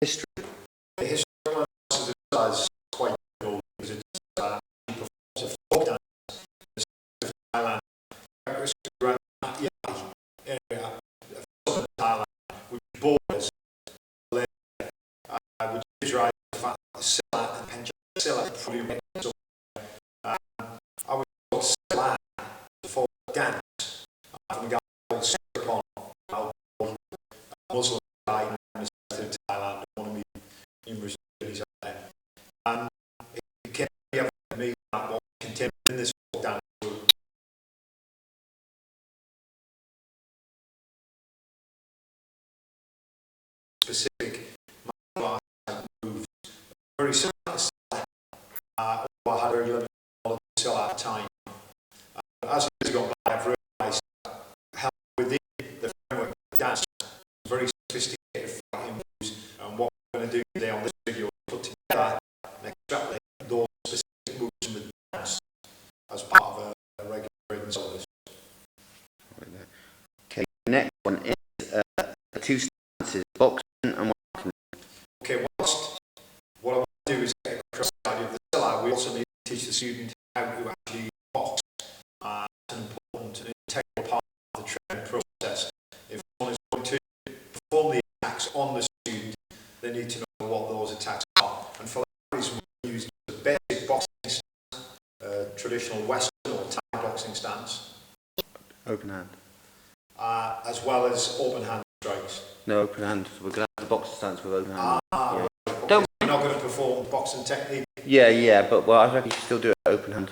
history? The history of the Sila is quite old because it's performs a folk dance in the south of Thailand. Characteristic around that area of southern Thailand, which borders which gives rise to the fact that Sila and Penjab Sila probably mixed up. I was taught Sila, the folk dance, from a guy called Sila Part One, a Muslim guy in the south of Thailand, one of my numerous journeys out there. And it became evident to me that what contained in this folk dance were specific martial arts moves, very similar to Sila, although I had very limited knowledge of Sila at the time. As years gone by, I've realised that held within the framework of dance very sophisticated fighting moves, and what we're going to do today on this video is put together and extrapolate those specific moves from the dance as part of a regular training syllabus. Okay, next one is the two stances, boxing and walking. Okay, what I want to do is get across the idea of the Sila. We also need to teach the student how to actually box. It's an important and integral part of the training process. If someone is going to perform the attacks on the student, they need to know what those attacks are. And for that reason, we use the basic boxing stance, traditional Western or Thai boxing stance. Open hand. As well as open hand strikes. No, open hand. We're going to have the boxing stance with open hand. Right. Okay. Don't. We're not going to perform boxing technique. Yeah, but well, I reckon you should still do it open hand.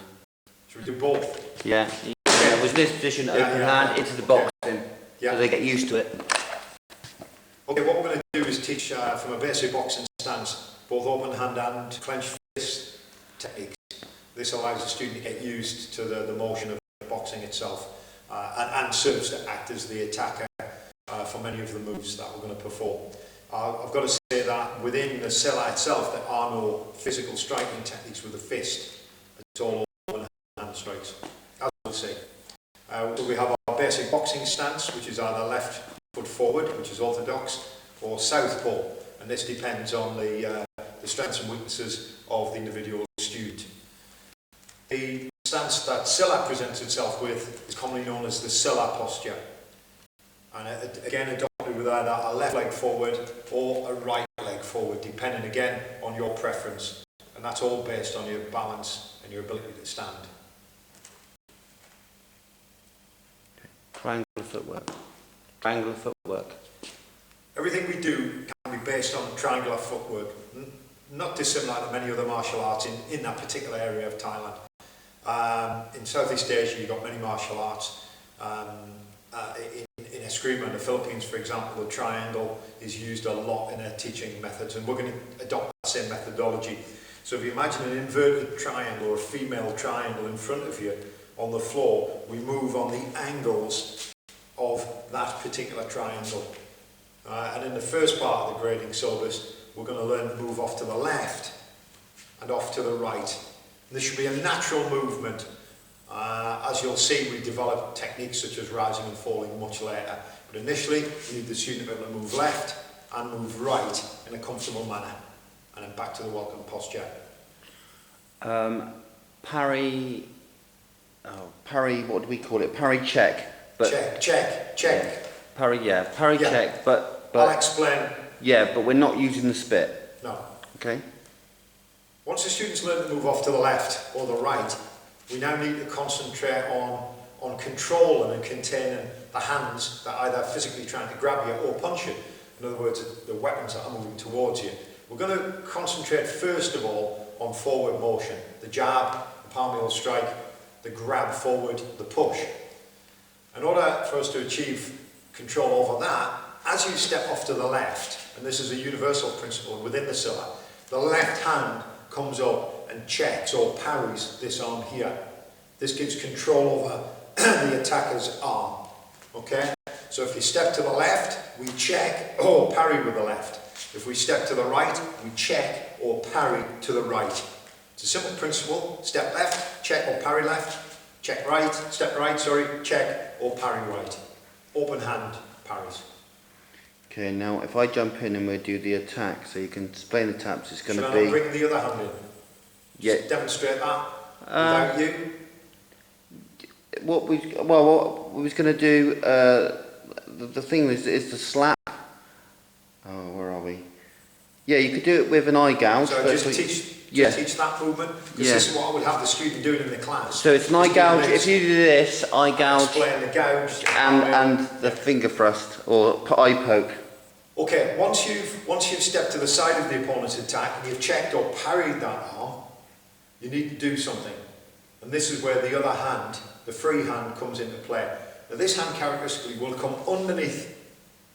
Should we do both? Yeah. It was this position, open hand, into the boxing, so they get used to it. Okay, what we're going to do is teach from a basic boxing stance, both open hand and clenched fist techniques. This allows the student to get used to the motion of the boxing itself, and serves to act as the attacker for many of the moves that we're going to perform. I've got to say that within the Sila itself, there are no physical striking techniques with the fist. It's all open hand strikes, as we'll see. We have our basic boxing stance, which is either left foot forward, which is orthodox, or southpaw, and this depends on the strengths and weaknesses of the individual student. The stance that Sila presents itself with is commonly known as the Sila posture, and again adopted with either a left leg forward or a right leg forward, depending again on your preference, and that's all based on your balance and your ability to stand. Triangular footwork. Triangular footwork. Everything we do can be based on triangular footwork, not dissimilar to many other martial arts in that particular area of Thailand. In Southeast Asia, you've got many martial arts. In Eskrima in the Philippines, for example, the triangle is used a lot in their teaching methods, and we're going to adopt that same methodology. So if you imagine an inverted triangle or a female triangle in front of you on the floor, we move on the angles of that particular triangle. And in the first part of the grading syllabus, we're going to learn to move off to the left and off to the right. And this should be a natural movement. As you'll see, we develop techniques such as rising and falling much later. But initially, we need the student to be able to move left and move right in a comfortable manner. And then back to the welcome posture. Parry, what do we call it? Parry check. But check. Yeah. Parry check, but I'll explain. Yeah, but we're not using the spit. No. Okay. Once the students learn to move off to the left or the right, we now need to concentrate on controlling and containing the hands that are either physically trying to grab you or punch you. In other words, the weapons that are moving towards you. We're going to concentrate first of all on forward motion. The jab, the palm heel strike, the grab forward, the push. In order for us to achieve control over that, as you step off to the left, and this is a universal principle within the Sila, the left hand comes up and checks or parries this arm here. This gives control over the attacker's arm. Okay? So if you step to the left, we check or parry with the left. If we step to the right, we check or parry to the right. It's a simple principle. Step left, check or parry left. Check right, step right, sorry, check or parry right. Open hand parries. Okay, now if I jump in and we do the attack, so you can explain the taps, it's going Should to I be... bring the other hand in? Yeah. Just demonstrate that without you. What we was going to do, the thing is the slap. Oh, where are we? Yeah, you could do it with an eye gouge. So just teach that movement, because this is what I would have the student doing in the class. So it's an eye gouge. If you do this, eye gouge, explain the gouge and the finger thrust or eye poke. Okay, once you've stepped to the side of the opponent's attack and you've checked or parried that arm, you need to do something. And this is where the other hand, the free hand, comes into play. Now this hand characteristically will come underneath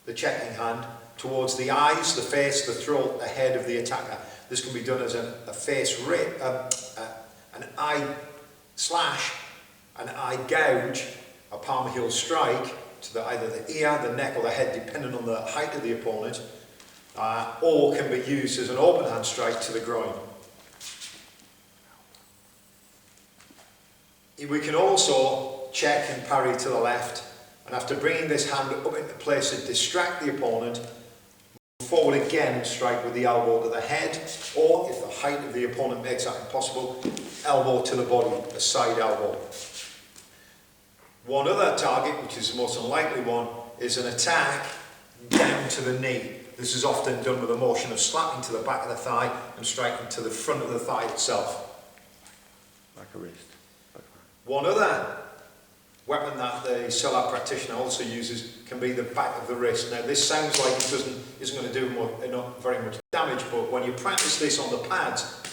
the checking hand towards the eyes, the face, the throat, the head of the attacker. This can be done as an eye slash, an eye gouge, a palm heel strike to either the ear, the neck or the head, depending on the height of the opponent, or can be used as an open hand strike to the groin. We can also check and parry to the left, and after bringing this hand up into place to distract the opponent, move forward again and strike with the elbow to the head, or if the height of the opponent makes that impossible, elbow to the body, a side elbow. One other target, which is the most unlikely one, is an attack down to the knee. This is often done with a motion of slapping to the back of the thigh and striking to the front of the thigh itself. Like a wrist. One other weapon that the Sila practitioner also uses can be the back of the wrist. Now this sounds like it isn't going to do not very much damage, but when you practice this on the pads,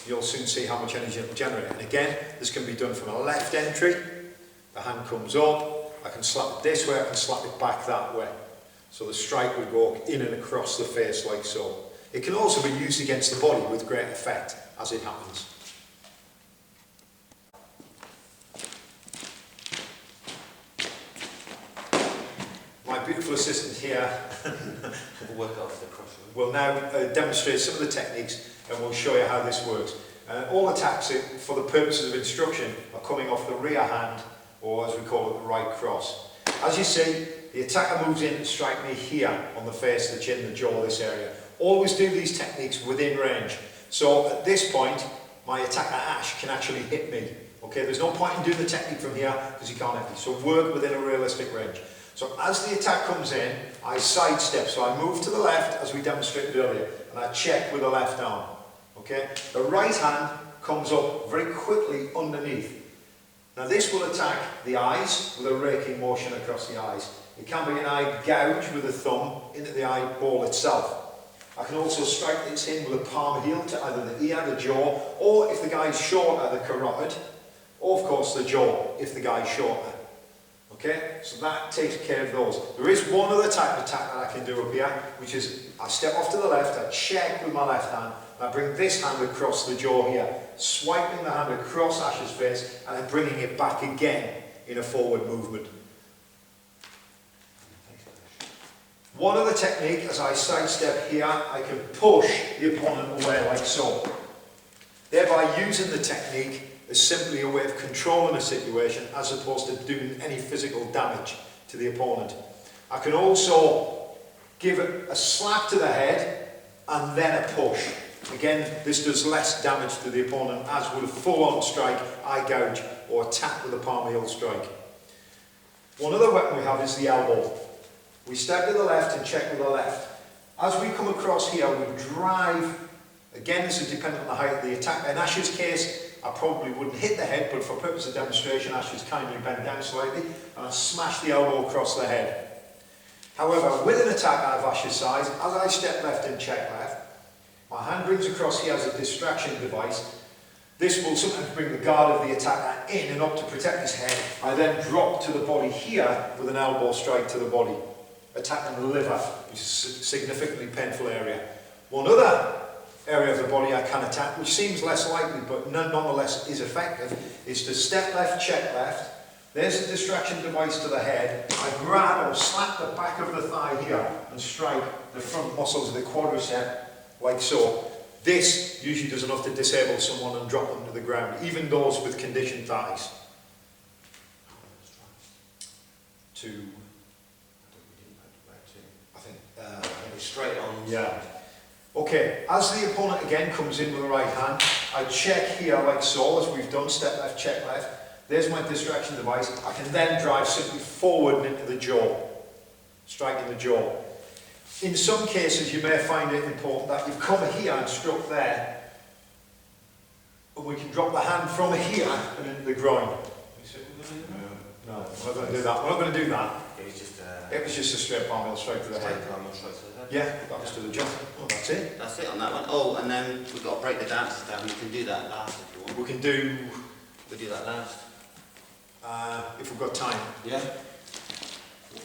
you'll soon see how much energy it will generate. And again, this can be done from a left entry. The hand comes up, I can slap it this way, I can slap it back that way. So the strike would go in and across the face like so. It can also be used against the body with great effect as it happens. My beautiful assistant here will now demonstrate some of the techniques and we'll show you how this works. All attacks, for the purposes of instruction, are coming off the rear hand, or as we call it, the right cross. As you see, the attacker moves in and strike me here on the face, the chin, the jaw, this area. Always do these techniques within range. So at this point, my attacker Ash can actually hit me. Okay, there's no point in doing the technique from here because he can't hit me. So work within a realistic range. So as the attack comes in, I sidestep. So I move to the left, as we demonstrated earlier, and I check with the left arm. Okay, the right hand comes up very quickly underneath. Now this will attack the eyes with a raking motion across the eyes. It can be an eye gouge with the thumb into the eyeball itself. I can also strike this in with a palm heel to either the ear, the jaw, or if the guy's shorter, the carotid, or of course the jaw if the guy's shorter. Okay, so that takes care of those. There is one other type of attack that I can do up here, which is I step off to the left, I check with my left hand, and I bring this hand across the jaw here, swiping the hand across Ash's face, and then bringing it back again in a forward movement. One other technique, as I sidestep here, I can push the opponent away like so. Thereby using the technique is simply a way of controlling a situation as opposed to doing any physical damage to the opponent. I can also give it a slap to the head and then a push. Again, this does less damage to the opponent as would a full-on strike, eye gouge or attack with a palm heel strike. One other weapon we have is the elbow. We step to the left and check with the left. As we come across here, we drive. Again, this is dependent on the height of the attack. In Ash's case, I probably wouldn't hit the head, but for purpose of demonstration, Ash is kindly bent down slightly, and I smash the elbow across the head. However, with an attack out of Ash's size, as I step left and check left, my hand brings across here as a distraction device. This will sometimes bring the guard of the attacker in and up to protect his head. I then drop to the body here with an elbow strike to the body, attacking the liver, which is a significantly painful area. One other area of the body I can attack, which seems less likely but nonetheless is effective, is to step left, check left. There's a distraction device to the head. I grab or slap the back of the thigh here and strike the front muscles of the quadricep like so. This usually does enough to disable someone and drop them to the ground, even those with conditioned thighs. I think straight on. Yeah. Okay, as the opponent again comes in with the right hand, I check here like so, as we've done, step left, check left. There's my distraction device. I can then drive simply forward and into the jaw, striking the jaw. In some cases, you may find it important that you come here and struck there, and we can drop the hand from here and into the groin. No, we're not going to do that. We're not going to do that. It was just a straight palm heel straight to the head. Yeah, that was to the jaw. Oh, that's it. That's it on that one. Oh, and then we've got to break the dances down. You can do that last if you want. We can do, We'll do that last. if we've got time. Yeah.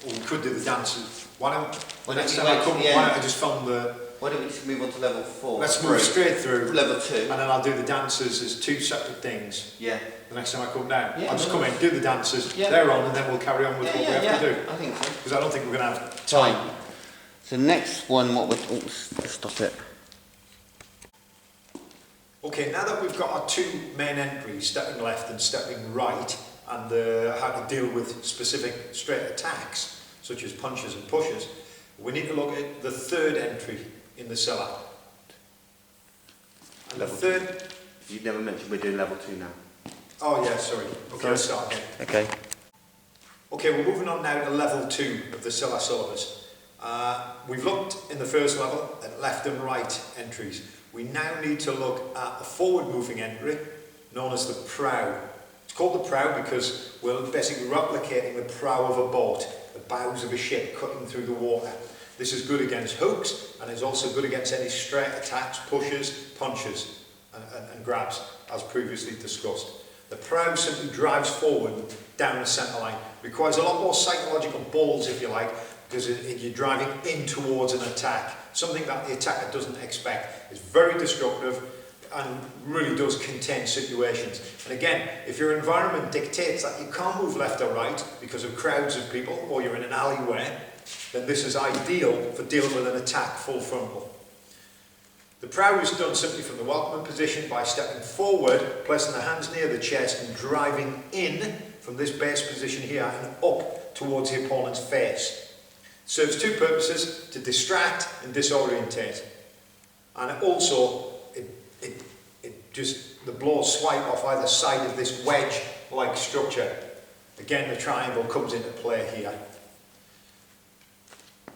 Or we could do the dances. Why don't Next time I come, why don't I just film the... Why don't we just move on to level 4? Let's move straight through. Level 2. And then I'll do the dances as two separate things. Yeah. The next time I come down. Yeah, I'll just come in, do the dances, Yeah. they're on, and then we'll carry on with what we have to do. I think so. Because I don't think we're going to have time. So next one, what we're... Oh, stop it. Okay, now that we've got our two main entries, stepping left and stepping right, and how to deal with specific straight attacks, such as punches and pushes, we need to look at the third entry in the cellar. And the third... You've never mentioned we're doing level 2 now. Oh yeah, sorry. Okay, let's start again. Okay. Okay, we're moving on now to level 2 of the cellar syllabus. We've looked in the first level at left and right entries. We now need to look at a forward moving entry known as the prow. It's called the prow because we're basically replicating the prow of a boat, the bows of a ship cutting through the water. This is good against hooks and is also good against any straight attacks, pushes, punches and grabs, as previously discussed. The prow simply drives forward down the centre line. Requires a lot more psychological balls, if you like, because you're driving in towards an attack, something that the attacker doesn't expect. It's very destructive and really does contain situations. And again, if your environment dictates that you can't move left or right because of crowds of people, or you're in an alleyway, then this is ideal for dealing with an attack full frontal. The prow is done simply from the welcoming position by stepping forward, placing the hands near the chest and driving in from this base position here and up towards the opponent's face. It serves two purposes: to distract and disorientate. And also, the blows swipe off either side of this wedge-like structure. Again, the triangle comes into play here.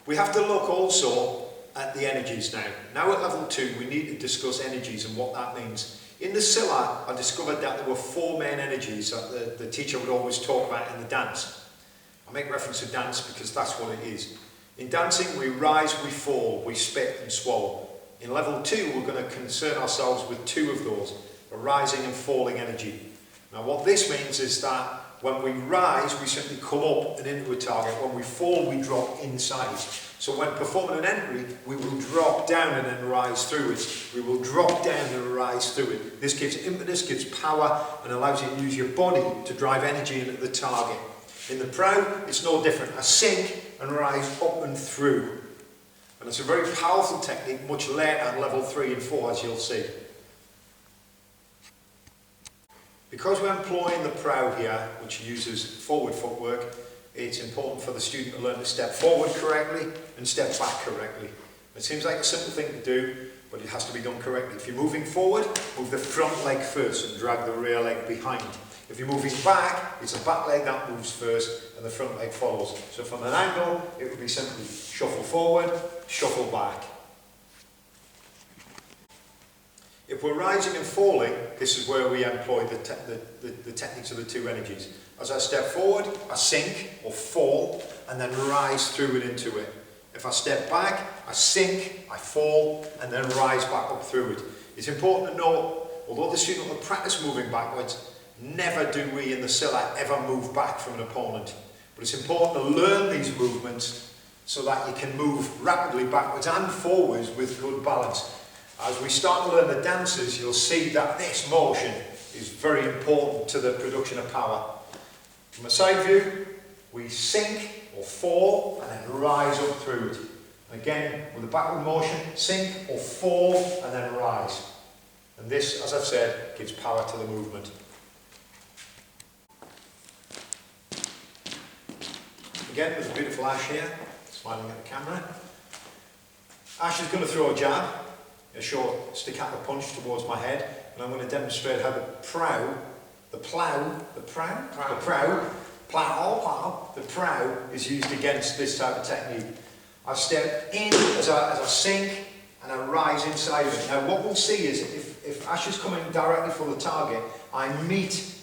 We have to look also at the energies now. Now at level 2, we need to discuss energies and what that means. In the Sila, I discovered that there were 4 main energies that the teacher would always talk about in the dance. I make reference to dance because that's what it is. In dancing, we rise, we fall, we spit and swallow. In level 2, we're going to concern ourselves with 2 of those, a rising and falling energy. Now what this means is that when we rise, we simply come up and into a target. When we fall, we drop inside. So when performing an entry, we will drop down and then rise through it. We will drop down and rise through it. This gives impetus, gives power, and allows you to use your body to drive energy into the target. In the prow, it's no different. I sink and rise up and through. And it's a very powerful technique, much later at level 3 and 4, as you'll see. Because we're employing the prow here, which uses forward footwork, it's important for the student to learn to step forward correctly and step back correctly. It seems like a simple thing to do, but it has to be done correctly. If you're moving forward, move the front leg first and drag the rear leg behind. If you're moving back, it's the back leg that moves first and the front leg follows. So from an angle, it would be simply shuffle forward, shuffle back. If we're rising and falling, this is where we employ the techniques of the 2 energies. As I step forward, I sink or fall and then rise through it into it. If I step back, I sink, I fall and then rise back up through it. It's important to note, although the student will practice moving backwards, never do we in the Sila ever move back from an opponent. But it's important to learn these movements so that you can move rapidly backwards and forwards with good balance. As we start to learn the dances, you'll see that this motion is very important to the production of power. From a side view, we sink or fall and then rise up through it. Again, with a backward motion, sink or fall and then rise. And this, as I've said, gives power to the movement. Again, with a beautiful Ash here, smiling at the camera. Ash is going to throw a jab, a short staccato punch towards my head, and I'm going to demonstrate how the plow is used against this type of technique. I step in as I sink and I rise inside of it. Now what we'll see is if Ash is coming directly for the target, I meet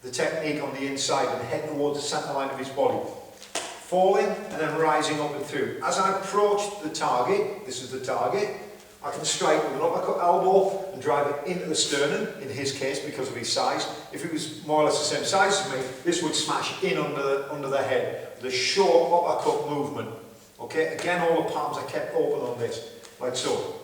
the technique on the inside and head towards the centre line of his body. Falling and then rising up and through. As I approach the target, this is the target, I can strike with an uppercut elbow and drive it into the sternum, in his case, because of his size. If it was more or less the same size as me, this would smash in under the head. The short uppercut movement. Okay, again, all the palms are kept open on this, like so.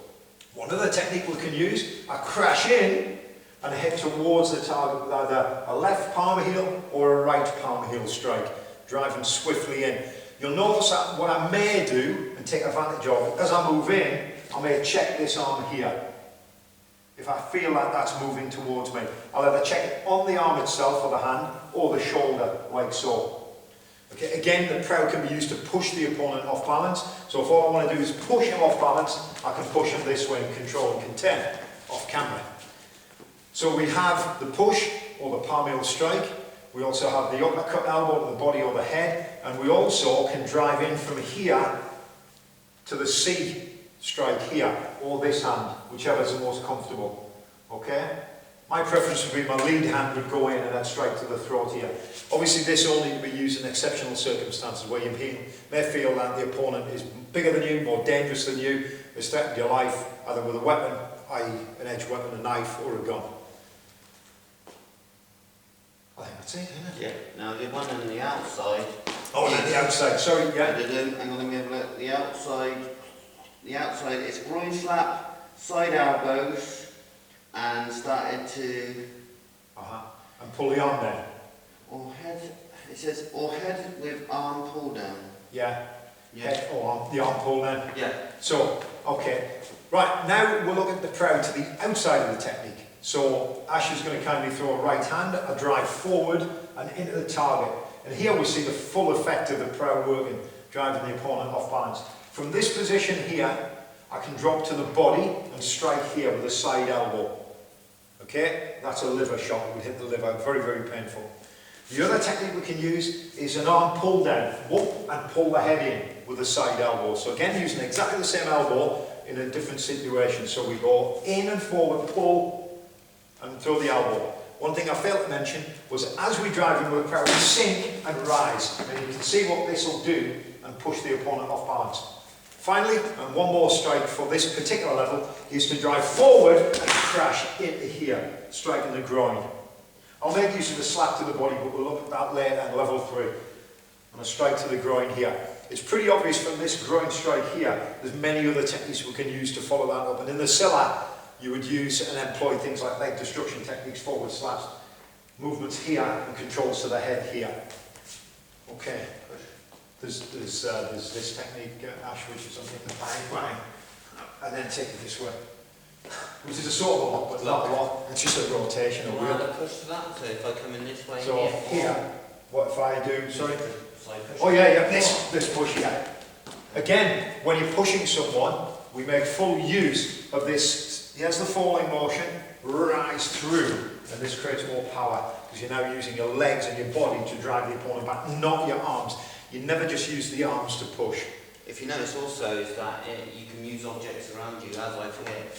One other technique we can use, I crash in and head towards the target with either a left palm heel or a right palm heel strike, driving swiftly in. You'll notice that what I may do and take advantage of, as I move in, I may check this arm here. If I feel like that's moving towards me, I'll either check it on the arm itself or the hand or the shoulder, like so. Okay, again, the prow can be used to push the opponent off balance. So if all I want to do is push him off balance, I can push him this way and control and contain off camera. So we have the push or the palm heel strike. We also have the uppercut elbow to the body or the head, and we also can drive in from here to the C strike here, or this hand, whichever is the most comfortable. Okay? My preference would be my lead hand would go in and then strike to the throat here. Obviously this only to be used in exceptional circumstances where you may feel that the opponent is bigger than you, more dangerous than you, has threatened your life, either with a weapon, i.e. an edged weapon, a knife or a gun. I think that's it, isn't it? Yeah, now the one on the outside. Oh, and then the outside, sorry, yeah. Hang on, let me have a look. The outside is groin slap, side elbows, and started to... And pull the arm down. Or head, it says, or head with arm pull down. Yeah. Yeah. Head or arm, the arm pull down. Yeah. So, okay. Right, now we'll look at the prow to the outside of the technique. So, Ash is going to kindly throw a right hand, a drive forward and into the target. And here we see the full effect of the prow working, driving the opponent off balance. From this position here, I can drop to the body and strike here with a side elbow. Okay, that's a liver shot, it would hit the liver, very, very painful. The other technique we can use is an arm pull down, whoop, and pull the head in with a side elbow. So again, using exactly the same elbow in a different situation. So we go in and forward, pull, and throw the elbow. One thing I failed to mention was as we drive in with a prow, we sink and rise. And you can see what this will do and push the opponent off balance. Finally, and one more strike for this particular level, is to drive forward and crash into here, striking the groin. I'll make use of the slap to the body, but we'll look at that later at level 3. And a strike to the groin here. It's pretty obvious from this groin strike here, there's many other techniques we can use to follow that up. And in the Sila, you would use and employ things like leg destruction techniques, forward slaps, movements here, and controls to the head here. Okay. There's this technique, Ash, which is something to bang, and then take it this way. Which is a sort of a lot, but not a lot. It's just a rotation, a wheel. Push to that, so if I come in this way So here, what if I do, sorry? Side push. Oh yeah, this push here. Again, when you're pushing someone, we make full use of this. Here's the falling motion, rise through, and this creates more power, because you're now using your legs and your body to drive the opponent back, not your arms. You never just use the arms to push. If you notice also is that you can use objects around you, as I forget,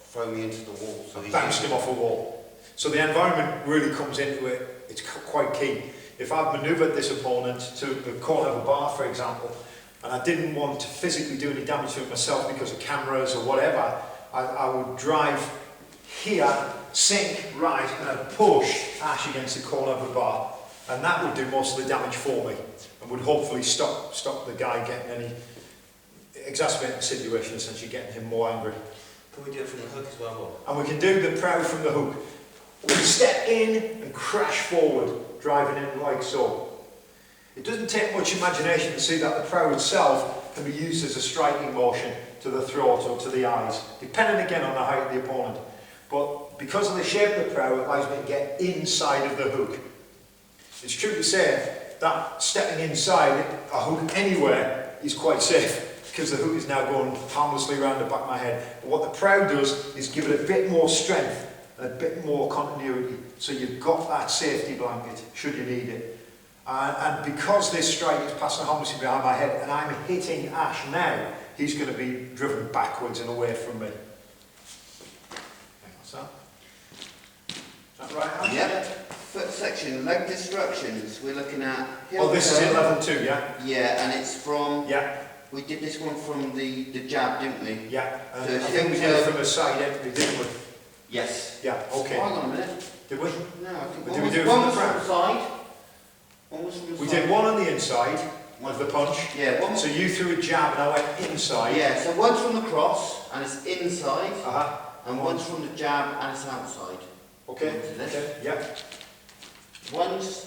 throw me into the wall. So Bounced him off a wall. So the environment really comes into it, it's quite key. If I've manoeuvred this opponent to the corner of a bar, for example, and I didn't want to physically do any damage to it myself because of cameras or whatever, I would drive here, sink, rise, and I'd push Ash against the corner of the bar. And that would do most of the damage for me, and would hopefully stop the guy getting any exacerbating the situation, essentially getting him more angry. Can we do it from the hook as well? And we can do the prow from the hook. We step in and crash forward, driving in like so. It doesn't take much imagination to see that the prow itself can be used as a striking motion to the throat or to the eyes, depending again on the height of the opponent. But because of the shape of the prow, it allows me to get inside of the hook. It's true to say that stepping inside a hook anywhere is quite safe. because the hook is now going harmlessly around the back of my head. But what the prow does is give it a bit more strength and a bit more continuity, so you've got that safety blanket should you need it. And because this strike is passing harmlessly behind my head and I'm hitting Ash now, he's going to be driven backwards and away from me. What's that? Is that right, Ash? Yeah. Foot section, leg destructions. We're looking at. Oh, this is in level 2, yeah? Yeah, and it's from. Yeah. We did this one from the jab, didn't we? Yeah. And So I think we did it from a side entry, didn't we? Yes. Yeah. Okay. Oh, hang on a minute. Did we? No, I think Did we do it one from was the from front? the side. One was from the We side. did one on the inside of the punch. Yeah. One. So you threw a jab and I went inside. Yeah. So one's from the cross and it's inside, Uh-huh. and one's from the jab and it's outside. Okay. Into this. Okay. Yeah. One's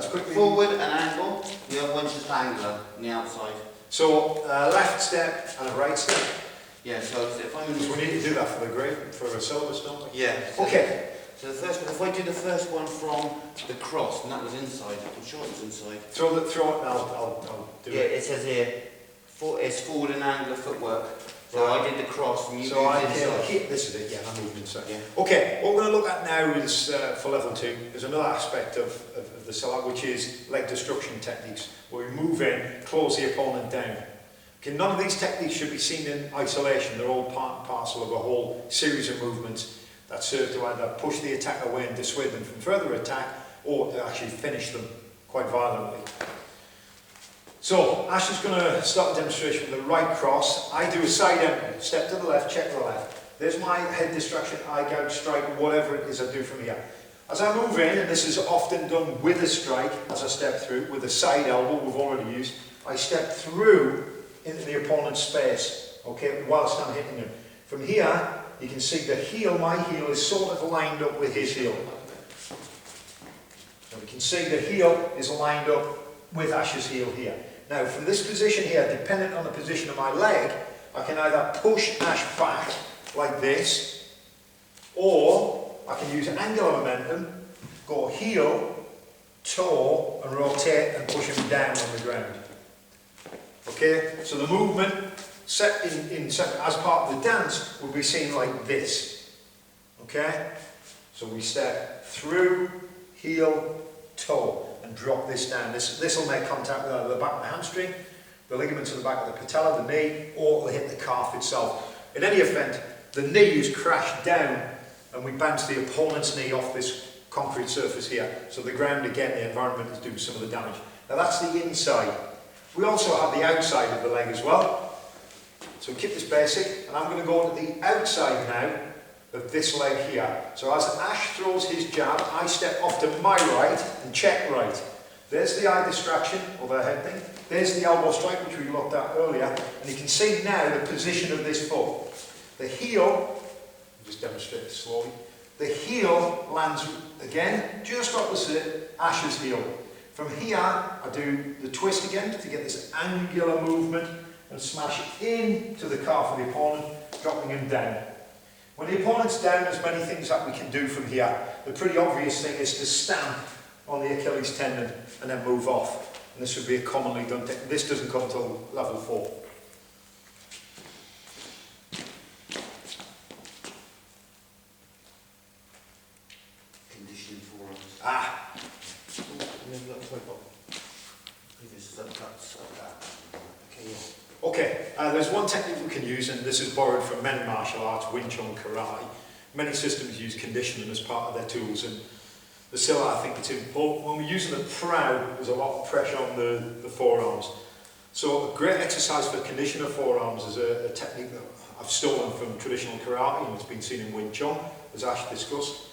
quickly. forward and angle. The other one's just angular on the outside. So left step and a right step. Yeah. So if I'm in Because we need to do that for the grade, for a syllabus, don't we? Yeah. So Okay. So the first one, if I do the first one from the cross, and that was inside, I'm sure it was inside. Throw it, and I'll do Yeah, it. it says here, it's forward and angular footwork. So Right. I did the cross and you So I moved inside. hit, this is it, yeah, I moved inside. Yeah. Okay, what we're going to look at now is, for level 2, is another aspect of the Sila, which is leg destruction techniques, where we move in, close the opponent down. Okay, none of these techniques should be seen in isolation, they're all part and parcel of a whole series of movements that serve to either push the attacker away and dissuade them from further attack, or to actually finish them quite violently. So, Ash is going to start the demonstration with the right cross. I do a side entry, step to the left, check the left. There's my head distraction, eye gouge, strike, whatever it is I do from here. As I move in, and this is often done with a strike, as I step through, with a side elbow we've already used, I step through into the opponent's space, okay, whilst I'm hitting him. From here, you can see the heel, my heel, is sort of lined up with his heel. So we can see the heel is lined up with Ash's heel here. Now, from this position here, depending on the position of my leg, I can either push Ash back, like this, or I can use angular momentum, go heel, toe, and rotate and push him down on the ground. Okay, so the movement set as part of the dance will be seen like this. Okay, so we step through, heel, toe, and drop this down. This will make contact with either the back of the hamstring, the ligaments of the back of the patella, the knee, or it'll hit the calf itself. In any event, the knee is crashed down and we bounce the opponent's knee off this concrete surface here. So the ground, again, the environment is doing some of the damage. Now that's the inside. We also have the outside of the leg as well. So keep this basic, and I'm going to go to the outside now of this leg here. So as Ash throws his jab, I step off to my right and check right. There's the eye distraction, or the head thing. There's the elbow strike, which we looked at earlier. And you can see now the position of this foot. The heel, I'll just demonstrate this slowly. The heel lands, again, just opposite Ash's heel. From here, I do the twist again to get this angular movement and smash it into the calf of the opponent, dropping him down. When the opponent's down, there's many things that we can do from here. The pretty obvious thing is to stamp on the Achilles tendon and then move off. And this would be a commonly done thing. This doesn't come till level 4. Conditioning forearms. Ah! Okay, there's one technique we can use, and this is borrowed from many martial arts, Wing Chun, Karate. Many systems use conditioning as part of their tools, and the Sila, I think it's important. When we're using the prow, there's a lot of pressure on the forearms. So a great exercise for conditioning of forearms is a technique that I've stolen from traditional Karate, and it's been seen in Wing Chun, as Ash discussed.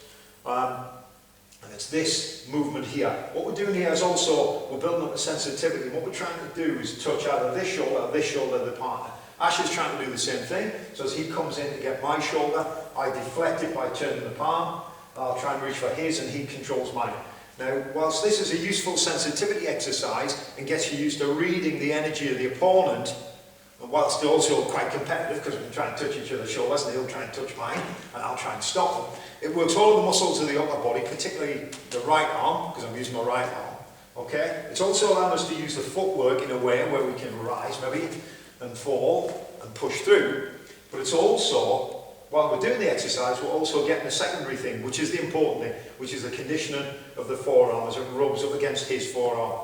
And it's this movement here. What we're doing here is also, we're building up a sensitivity. What we're trying to do is touch either this shoulder or this shoulder of the partner. Ash is trying to do the same thing. So as he comes in to get my shoulder, I deflect it by turning the palm. I'll try and reach for his and he controls mine. Now, whilst this is a useful sensitivity exercise and gets you used to reading the energy of the opponent, and whilst also quite competitive because we can try and touch each other's shoulders and he'll try and touch mine and I'll try and stop him. It works all of the muscles of the upper body, particularly the right arm, because I'm using my right arm. Okay? It's also allowed us to use the footwork in a way where we can rise, maybe and fall and push through. But it's also, while we're doing the exercise, we're also getting a secondary thing, which is the important thing, which is the conditioning of the forearm as it rubs up against his forearm.